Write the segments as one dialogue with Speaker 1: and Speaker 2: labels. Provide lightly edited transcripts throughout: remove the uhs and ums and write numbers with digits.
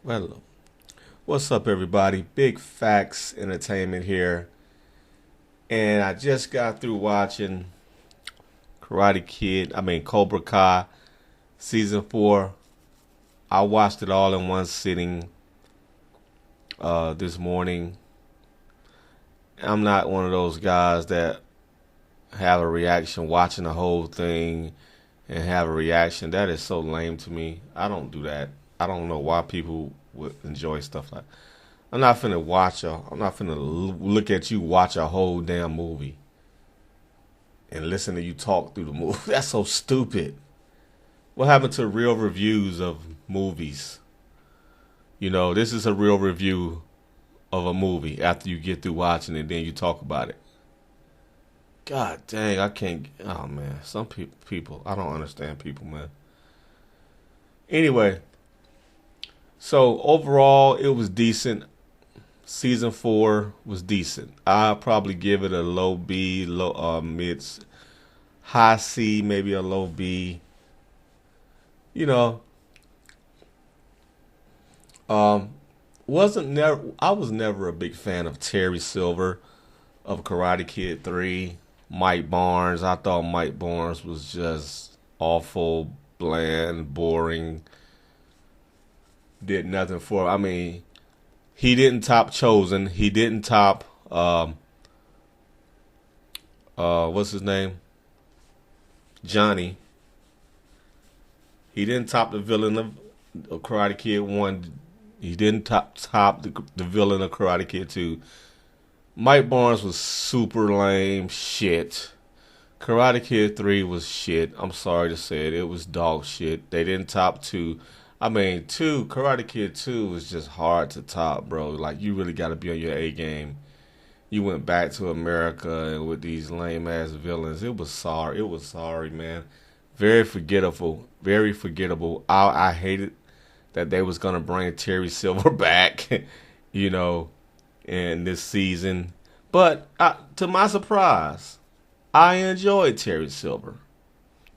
Speaker 1: Well, what's up, everybody? Big Facts Entertainment here, and I just got through watching Cobra Kai season 4. I watched it all in one sitting this morning. I'm not one of those guys that have a reaction watching the whole thing and have a reaction. That is so lame to me. I don't do that. I don't know why people would enjoy stuff like. I'm not finna look at you watch a whole damn movie and listen to you talk through the movie. That's so stupid. What happened to real reviews of movies? This is a real review of a movie after you get through watching it, then you talk about it. God dang, I can't. Oh man, some people, I don't understand people, man. Anyway, so overall, it was decent. Season 4 was decent. I'll probably give it a low B, low mid, high C, maybe a low B. You know, um, wasn't never. I was never a big fan of Terry Silver of Karate Kid 3. Mike Barnes. I thought Mike Barnes was just awful, bland, boring. Did nothing for. I mean, he didn't top Chosen. He didn't top what's his name? Johnny. He didn't top the villain of Karate Kid 1. He didn't top the villain of Karate Kid 2. Mike Barnes was super lame shit. Karate Kid 3 was shit. I'm sorry to say it. It was dog shit. They didn't top 2. I mean, 2, Karate Kid 2 was just hard to top, bro. Like, you really got to be on your A game. You went back to America and with these lame ass villains. It was sorry. It was sorry, man. Very forgettable. Very forgettable. I hated that they was gonna bring Terry Silver back, you know, in this season. But to my surprise, I enjoyed Terry Silver.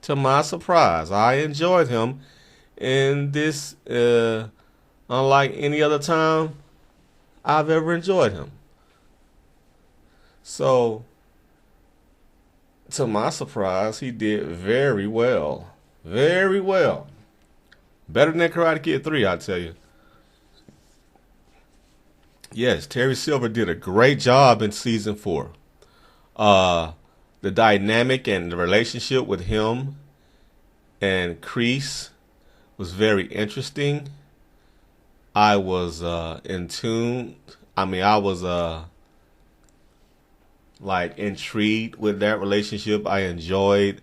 Speaker 1: To my surprise, I enjoyed him in this. Unlike any other time I've ever enjoyed him. So, to my surprise, he did very well. Very well. Better than Karate Kid 3, I tell you. Yes, Terry Silver did a great job in season 4. Uh, the dynamic and the relationship with him and Kreese was very interesting. I was in tune. I was like intrigued with that relationship. I enjoyed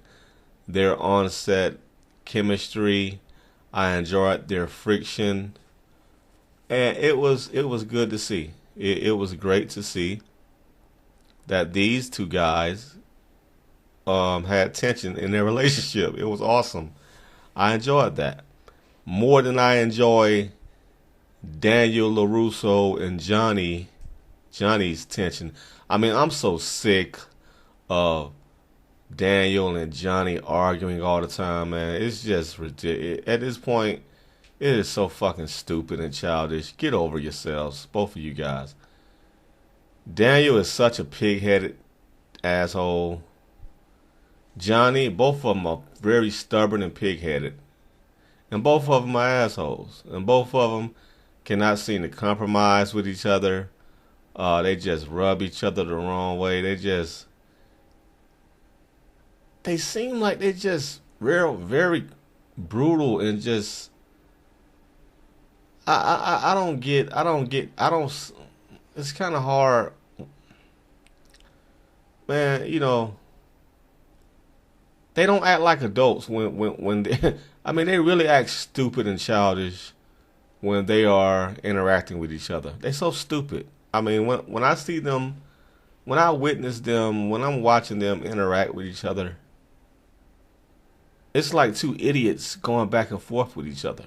Speaker 1: their on-set chemistry. I enjoyed their friction, and it was good to see. It was great to see that these two guys had tension in their relationship. It was awesome. I enjoyed that more than I enjoy Daniel LaRusso and Johnny's tension. I mean, I'm so sick of Daniel and Johnny arguing all the time, man. It's just ridiculous. At this point, it is so fucking stupid and childish. Get over yourselves, both of you guys. Daniel is such a pig-headed asshole. Johnny, both of them are very stubborn and pig-headed. And both of them are assholes. And both of them cannot seem to compromise with each other. They just rub each other the wrong way. They seem like they just real very brutal and just I don't. It's kind of hard, man. They don't act like adults when they, I mean, they really act stupid and childish when they are interacting with each other. They're so stupid. I mean, when I see them, when I witness them, when I'm watching them interact with each other, it's like two idiots going back and forth with each other.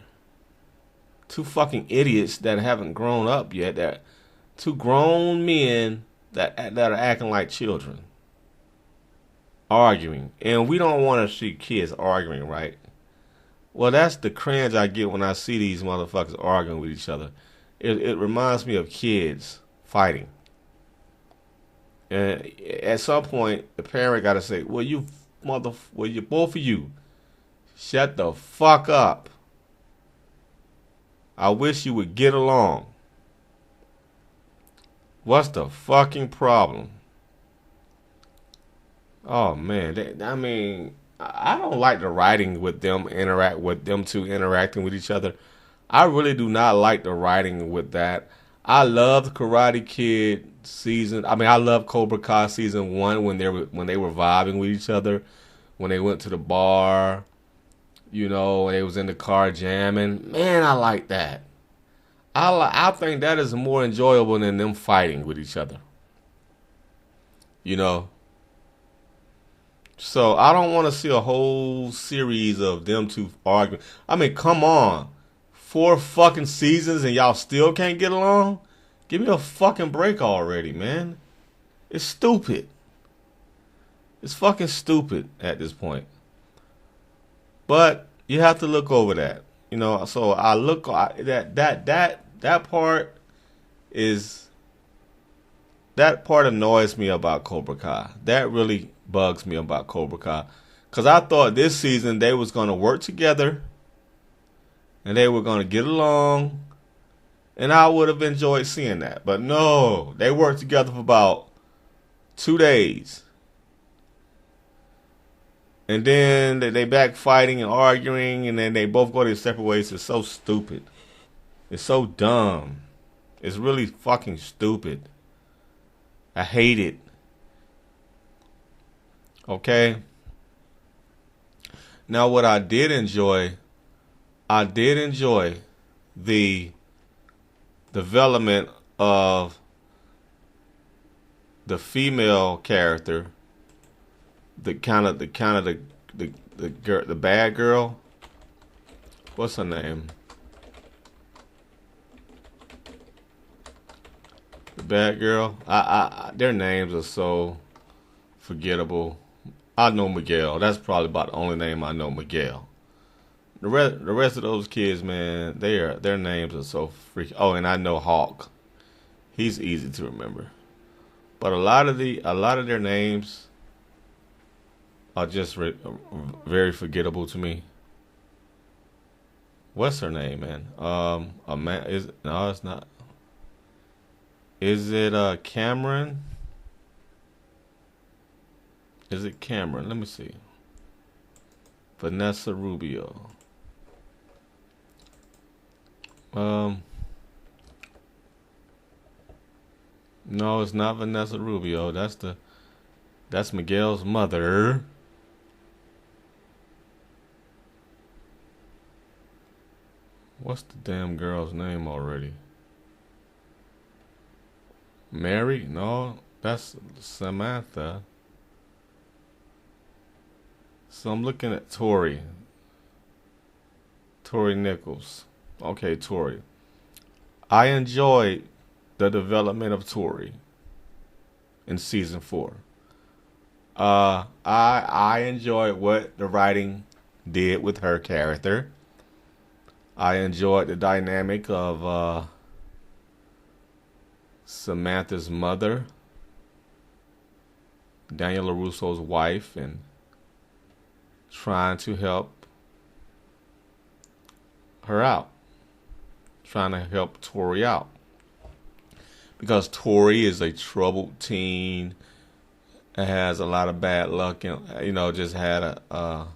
Speaker 1: Two fucking idiots that haven't grown up yet. That two grown men that are acting like children, arguing, and we don't want to see kids arguing, right? Well, that's the cringe I get when I see these motherfuckers arguing with each other. It reminds me of kids fighting. And at some point, the parent got to say, well, you both of you, shut the fuck up. I wish you would get along. What's the fucking problem? Oh man, I don't like the writing with them two interacting with each other. I really do not like the writing with that. I love Karate Kid season. I love Cobra Kai season 1 when they were vibing with each other, when they went to the bar, when they was in the car jamming. Man, I like that. I think that is more enjoyable than them fighting with each other. You know. So I don't want to see a whole series of them two arguing. Come on. 4 fucking seasons and y'all still can't get along? Give me a fucking break already, man. It's stupid. It's fucking stupid at this point. But you have to look over that. So that part annoys me about Cobra Kai. That really bugs me about Cobra Kai. Because I thought this season they was going to work together and they were going to get along. And I would have enjoyed seeing that. But no, they worked together for about 2 days. And then they back fighting and arguing, and then they both go their separate ways. It's so stupid. It's so dumb. It's really fucking stupid. I hate it. Okay? Now what I did enjoy the development of the female character, the bad girl. What's her name? The bad girl. Their names are so forgettable. I know Miguel. That's probably about the only name I know, Miguel. The rest of those kids, man, their names are so freaky. Oh, and I know Hawk. He's easy to remember. But a lot of their names are just very forgettable to me. What's her name, man? It's not. Is it Cameron? Is it Cameron? Let me see. Vanessa Rubio. No, it's not Vanessa Rubio. That's Miguel's mother. What's the damn girl's name already? Mary? No, that's Samantha. So I'm looking at Tori. Tori Nichols. Okay, Tori. I enjoyed the development of Tori in season 4. I enjoyed what the writing did with her character. I enjoyed the dynamic of Samantha's mother, Daniel LaRusso's wife, and trying to help her out, trying to help Tori out. Because Tori is a troubled teen, has a lot of bad luck, and just had a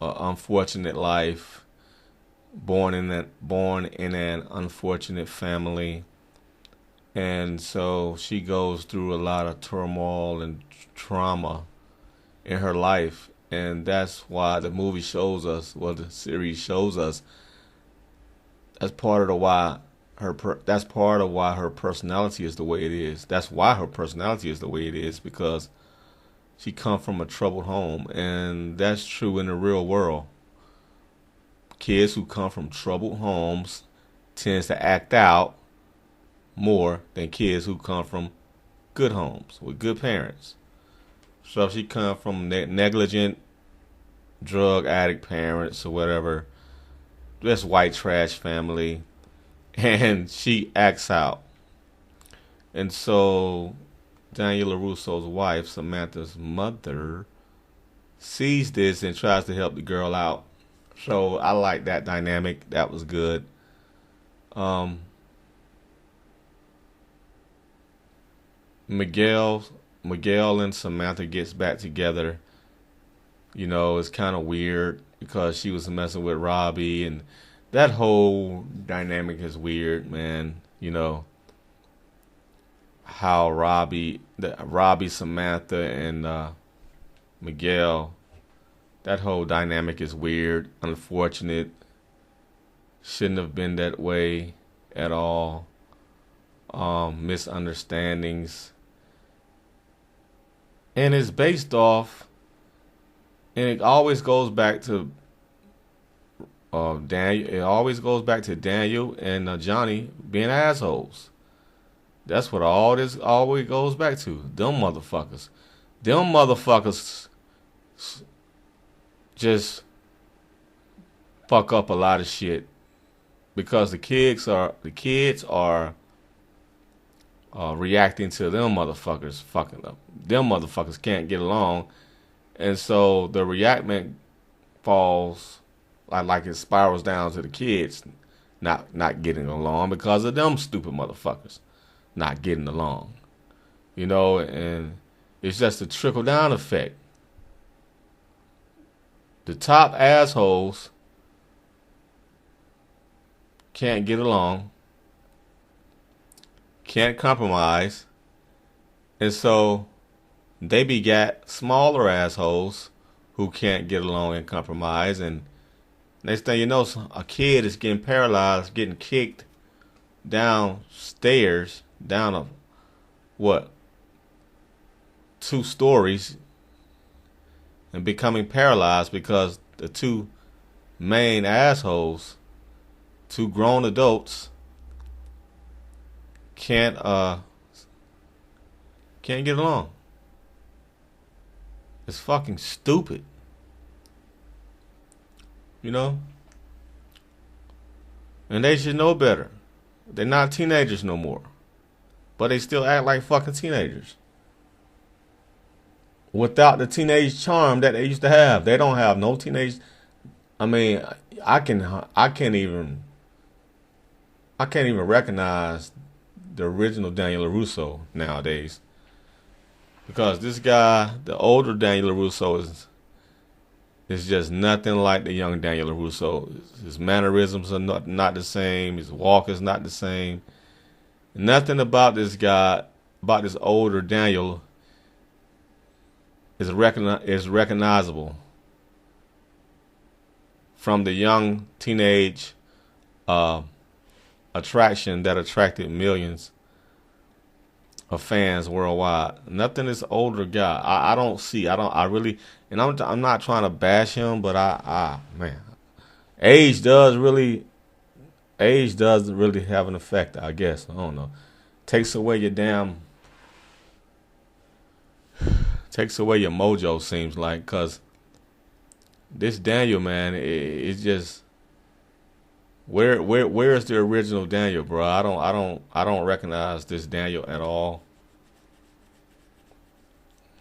Speaker 1: unfortunate life, born in an unfortunate family, and so she goes through a lot of turmoil and trauma in her life, and that's why the movie shows us, the series shows us. That's part of why her personality is the way it is. That's why her personality is the way it is, because she comes from a troubled home, and that's true in the real world. Kids who come from troubled homes tends to act out more than kids who come from good homes with good parents. So she come from negligent drug addict parents or whatever, this white trash family, and she acts out. And so Daniel LaRusso's wife, Samantha's mother, sees this and tries to help the girl out. So I like that dynamic. That was good. Um, Miguel, Miguel and Samantha gets back together. You know, it's kind of weird because she was messing with Robbie, and that whole dynamic is weird, man. You know how Robbie, Samantha, and Miguel. That whole dynamic is weird, unfortunate. Shouldn't have been that way at all. Misunderstandings, and it's based off, and it always goes back to Daniel. It always goes back to Daniel and Johnny being assholes. That's what all this always goes back to. Them motherfuckers. Them motherfuckers just fuck up a lot of shit because the kids are reacting to them motherfuckers fucking up. Them motherfuckers can't get along, and so the reactment falls like it spirals down to the kids not getting along because of them stupid motherfuckers not getting along. You know, and it's just a trickle down effect. The top assholes can't get along, can't compromise, and so they begat smaller assholes who can't get along and compromise. And next thing you know, a kid is getting paralyzed, getting kicked downstairs, down a what 2 stories, and becoming paralyzed because the two main assholes, two grown adults, can't get along. It's fucking stupid. You know? And they should know better. They're not teenagers no more. But they still act like fucking teenagers. Without the teenage charm that they used to have. They don't have no teenage. I mean, I can't even recognize the original Daniel LaRusso nowadays. Because this guy, the older Daniel LaRusso, is just nothing like the young Daniel LaRusso. His mannerisms are not the same. His walk is not the same. Nothing about this guy, about this older Daniel, is recognizable from the young teenage attraction that attracted millions of fans worldwide. Nothing this older guy. I don't see. I really. And I'm not trying to bash him, but man, age does really have an effect. I guess I don't know. Takes away your takes away your mojo. Seems like because this Daniel man, it's just where is the original Daniel, bro? I don't recognize this Daniel at all.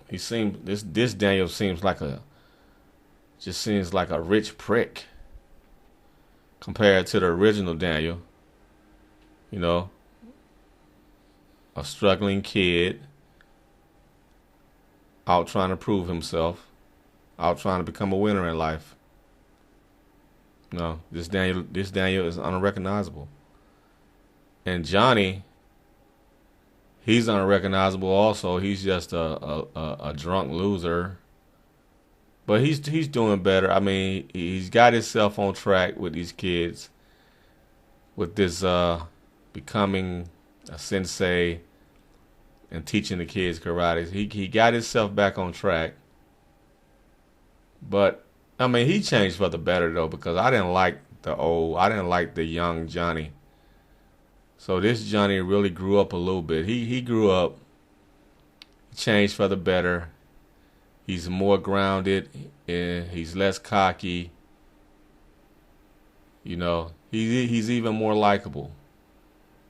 Speaker 1: This Daniel seems like a rich prick compared to the original Daniel. You know, a struggling kid out trying to prove himself, out trying to become a winner in life. No, this Daniel is unrecognizable. And Johnny, he's unrecognizable also. He's just a drunk loser. But he's doing better. I mean, he's got himself on track with these kids, with this becoming a sensei and teaching the kids karate. He got himself back on track. But I mean, he changed for the better though, because I didn't like the young Johnny. So this Johnny really grew up a little bit. He grew up, changed for the better. He's more grounded and he's less cocky. He's even more likable.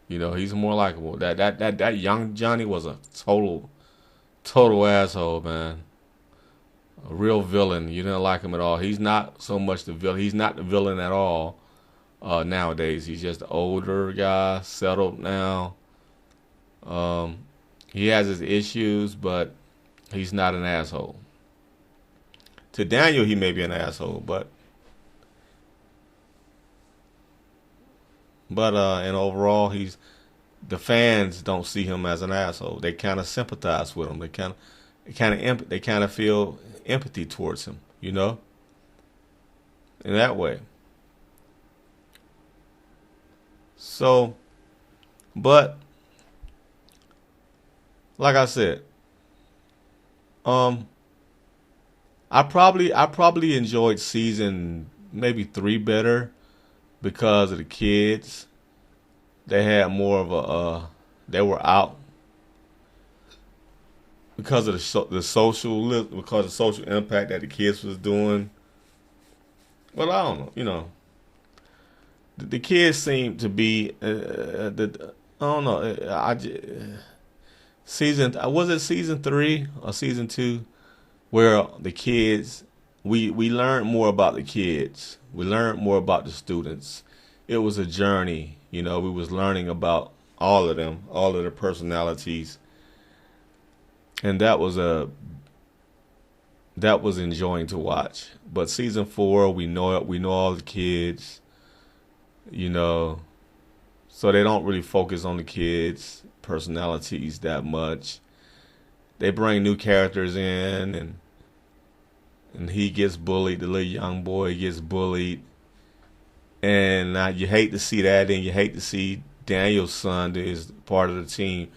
Speaker 1: He's more likable. That young Johnny was a total asshole, man. A real villain. You didn't like him at all. He's not so much the villain. He's not the villain at all nowadays. He's just an older guy, settled now. He has his issues, but he's not an asshole. To Daniel, he may be an asshole, but and overall, the fans don't see him as an asshole. They kind of sympathize with him. They kind of feel empathy towards him, in that way. So, but like I said, I probably enjoyed season maybe 3 better because of the kids. They had more of they were out because of the social impact that the kids was doing. Well, I don't know, the kids seem to be I don't know. Season was it season 3 or season 2 where the kids we learned more about the kids. We learned more about the students. It was a journey, we was learning about all of them, all of their personalities. And that was enjoying to watch. But season 4, we know all the kids, so they don't really focus on the kids' personalities that much. They bring new characters in, and he gets bullied. The little young boy gets bullied, and you hate to see that. And you hate to see Daniel's son is part of the team,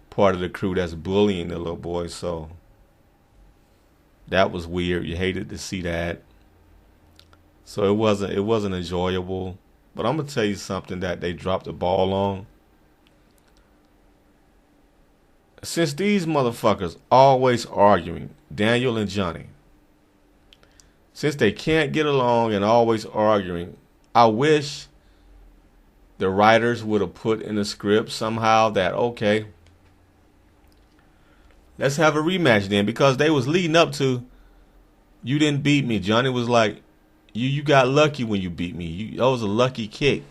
Speaker 1: part of the crew that's bullying the little boy. So that was weird. You hated to see that. So it wasn't enjoyable. But I'm gonna tell you something that they dropped the ball on. Since these motherfuckers always arguing, Daniel and Johnny, since they can't get along and always arguing, I wish the writers would have put in the script somehow that, okay, let's have a rematch then, because they was leading up to, you didn't beat me. Johnny was like, you got lucky when you beat me. That was a lucky kick.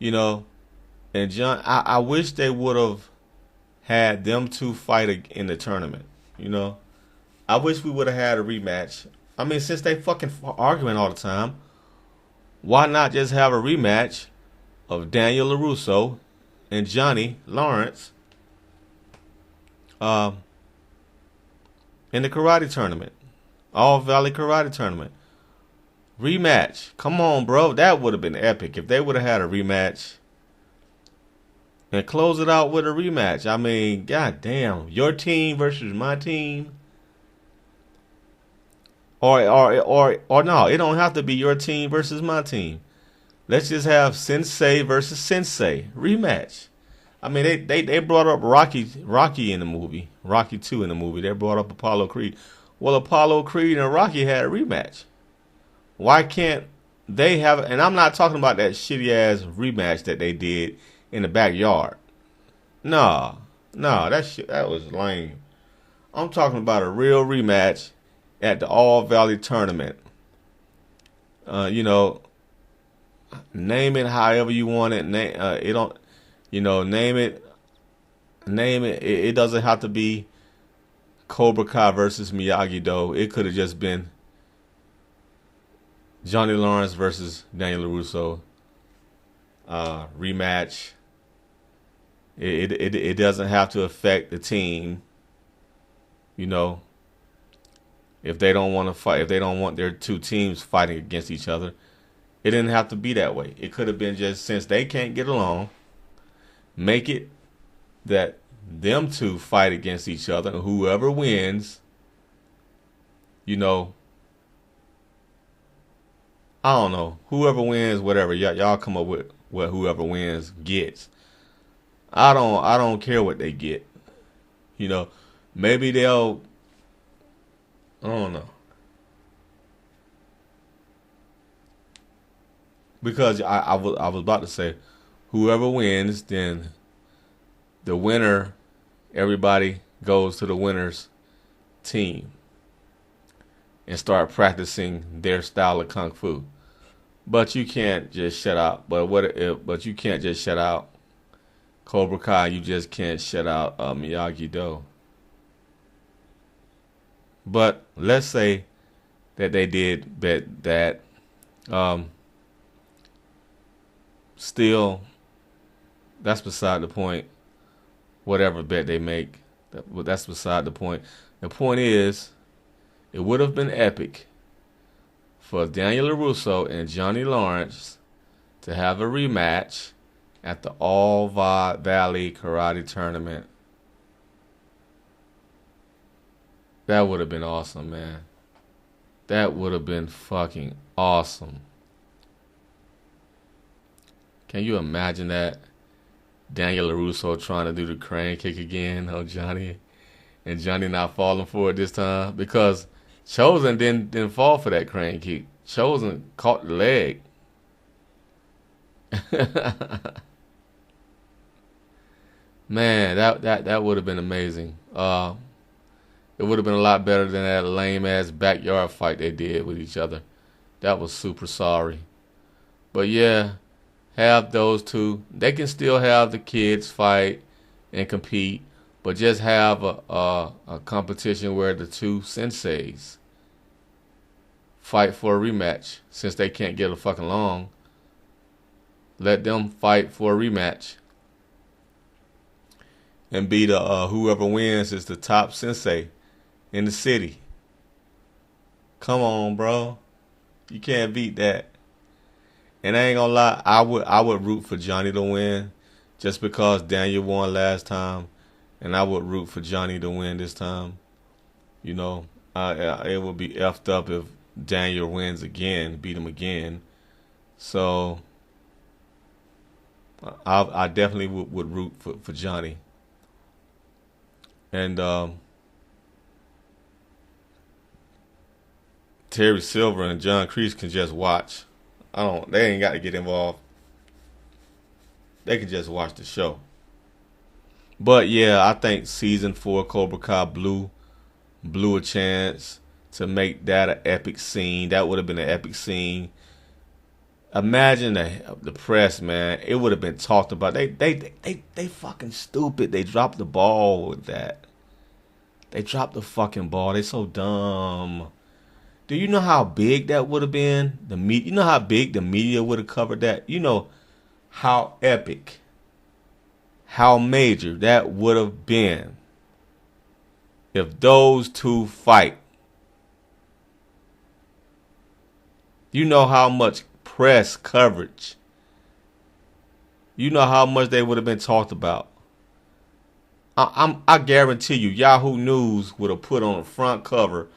Speaker 1: And John, I wish they would have had them two fight in the tournament. I wish we would have had a rematch. I mean, since they fucking arguing all the time, why not just have a rematch of Daniel LaRusso and Johnny Lawrence in the karate tournament, All Valley Karate Tournament rematch? Come on, bro, that would have been epic if they would have had a rematch and close it out with a rematch. I mean, goddamn, your team versus my team. Or no, it don't have to be your team versus my team. Let's just have Sensei versus Sensei rematch. I mean, they brought up Rocky in the movie, Rocky 2 in the movie. They brought up Apollo Creed. Well, Apollo Creed and Rocky had a rematch. Why can't they have? And I'm not talking about that shitty ass rematch that they did in the backyard. No, that was lame. I'm talking about a real rematch at the All Valley tournament. Name it however you want it. Name it. It doesn't have to be Cobra Kai versus Miyagi-Do. It could have just been Johnny Lawrence versus Daniel LaRusso rematch. It doesn't have to affect the team. If they don't want to fight, if they don't want their two teams fighting against each other, it didn't have to be that way. It could have been just, since they can't get along, make it that them two fight against each other, and whoever wins, I don't know, whoever wins, whatever, y'all come up with what whoever wins gets. I don't care what they get. Maybe they'll I don't know. Because I was about to say, whoever wins, then the winner, everybody goes to the winner's team and start practicing their style of kung fu. But you can't just shut out. But you can't just shut out Cobra Kai. You just can't shut out Miyagi Do. But let's say that they did bet that. Um, Still, that's beside the point. Whatever bet they make, that's beside the point. The point is, it would have been epic for Daniel LaRusso and Johnny Lawrence to have a rematch at the All Valley Karate Tournament. That would have been awesome, man. That would have been fucking awesome. Can you imagine that? Daniel LaRusso trying to do the crane kick again on Johnny, and Johnny not falling for it this time because Chosen didn't fall for that crane kick. Chosen caught the leg. Man, that would have been amazing. It would have been a lot better than that lame ass backyard fight they did with each other. That was super sorry. But yeah, have those two. They can still have the kids fight and compete, but just have a competition where the two senseis fight for a rematch. Since they can't get a fucking along, let them fight for a rematch. And be the whoever wins is the top sensei in the city. Come on, bro. You can't beat that. And I ain't gonna lie, I would root for Johnny to win just because Daniel won last time, and I would root for Johnny to win this time. You know, it would be effed up if Daniel wins again, beat him again. So I definitely would root for Johnny. And Terry Silver and John Kreese can just watch. They ain't got to get involved. They can just watch the show. But yeah, I think season 4 Cobra Kai blew a chance to make that an epic scene. That would have been an epic scene. Imagine the press, man. It would have been talked about. They fucking stupid. They dropped the ball with that. They dropped the fucking ball. They so dumb. Do you know how big that would have been? You know how big the media would have covered that? You know how epic, how major that would have been if those two fight. You know how much press coverage. You know how much they would have been talked about. I guarantee you, Yahoo News would have put on the front cover,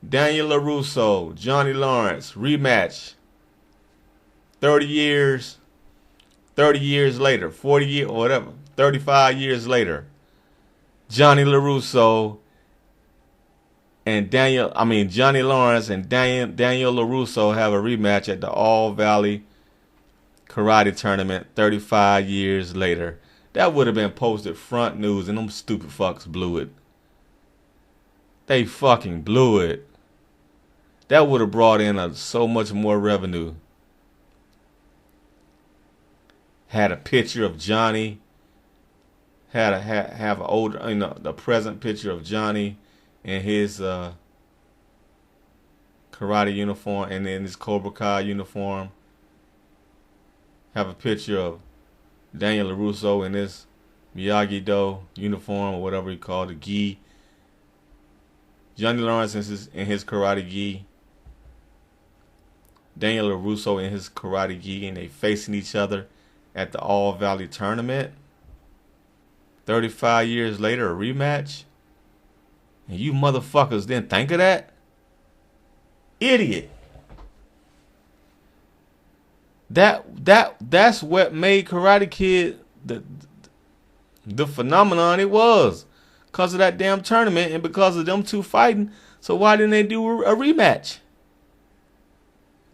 Speaker 1: Daniel LaRusso, Johnny Lawrence, rematch. 30 years later, 40 years, or whatever, 35 years later, Johnny LaRusso and Johnny Lawrence and Daniel LaRusso have a rematch at the All Valley Karate Tournament 35 years later. That would have been posted front news, and them stupid fucks blew it. They fucking blew it. That would have brought in so much more revenue. Had a picture of Johnny. Have an older, the present picture of Johnny in his karate uniform and in his Cobra Kai uniform. Have a picture of Daniel LaRusso in his Miyagi-Do uniform or whatever he called it, gi. Johnny Lawrence in his karate gi. Daniel LaRusso in his karate gi, and they facing each other at the All Valley Tournament. 35 years later, a rematch. And you motherfuckers didn't think of that? Idiot. That's what made Karate Kid the phenomenon it was. Because of that damn tournament and because of them two fighting. So why didn't they do a rematch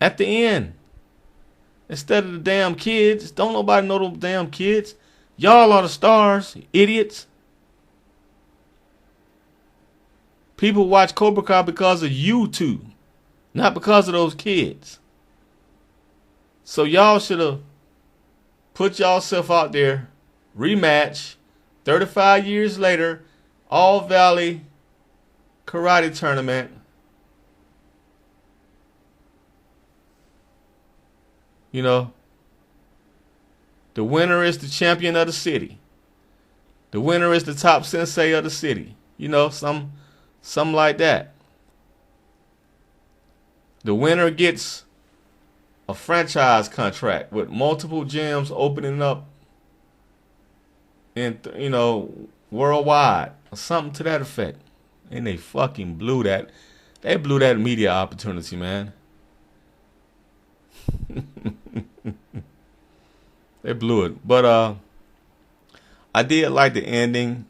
Speaker 1: at the end instead of the damn kids? Don't nobody know them damn kids. Y'all are the stars, idiots. People watch Cobra Kai because of you two, not because of those kids. So y'all should have put yourself out there, rematch, 35 years later, All Valley Karate Tournament. You know, the winner is the champion of the city. The winner is the top sensei of the city. You know, something like that. The winner gets a franchise contract with multiple gyms opening up in, worldwide or something to that effect. And they fucking blew that. They blew that media opportunity, man. They blew it. But I did like the ending.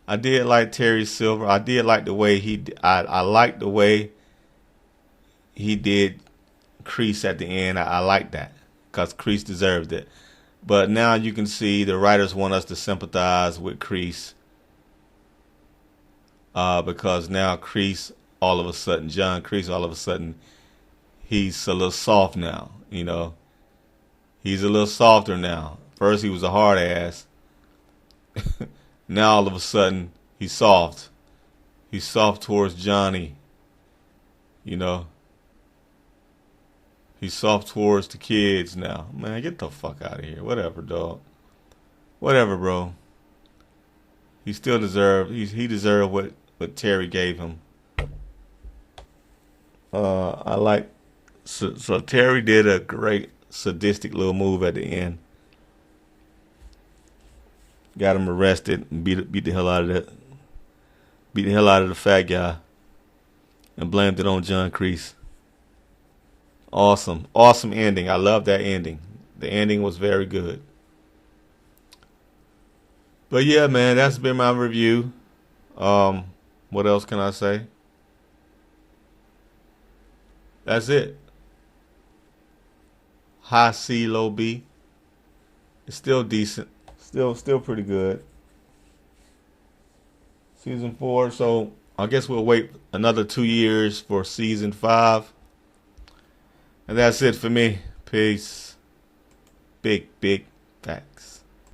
Speaker 1: I did like Terry Silver. I did like the way I liked the way he did Kreese at the end. I like that because Kreese deserved it. But now you can see the writers want us to sympathize with Kreese because now Kreese, all of a sudden, John Kreese, all of a sudden, he's a little soft now. You know, he's a little softer now. First he was a hard ass. Now all of a sudden he's soft. He's soft towards Johnny. You know. He's soft towards the kids now. Man, get the fuck out of here. Whatever, dog. Whatever, bro. He still deserved. He deserved what Terry gave him. I like. So Terry did a great sadistic little move at the end. Got him arrested and beat the hell out of the fat guy, and blamed it on John Kreese. Awesome ending. I love that ending. The ending was very good. But yeah, man, that's been my review. What else can I say? That's it. High C, low B. It's still decent. Still pretty good. Season 4, so I guess we'll wait another 2 years for season 5. And that's it for me. Peace. Big.